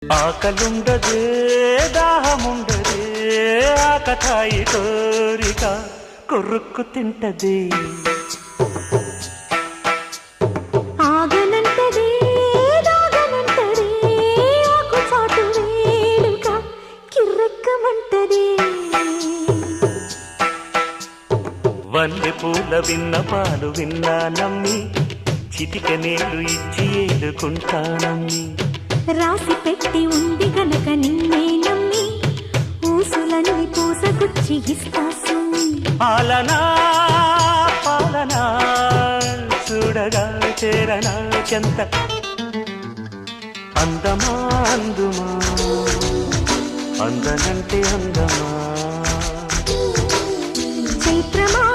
ఆకలుండదే దాహముండదే ఆకతాయి కోరిక కొరుక్కు తింటది ఆగనంటదే దాగనంటదే ఆకు చాటు వేడుక కిర్రెక్కమంటదే వల్లె పూల విన్నపాలు విన్నా నమ్మి చిటిక నేలు ఇచ్చి ఏడుకుంటానమ్మి రాసి పెట్టి ఉంది గనక నిన్నే నమ్మి ఊసులన్నీ పూసగుచ్చి ఇస్తా సుమ్మి పాలనా పాలనా చూడగా చేరనా చెంత అందమా అందుమా అందనంటే అందమా చైత్రమా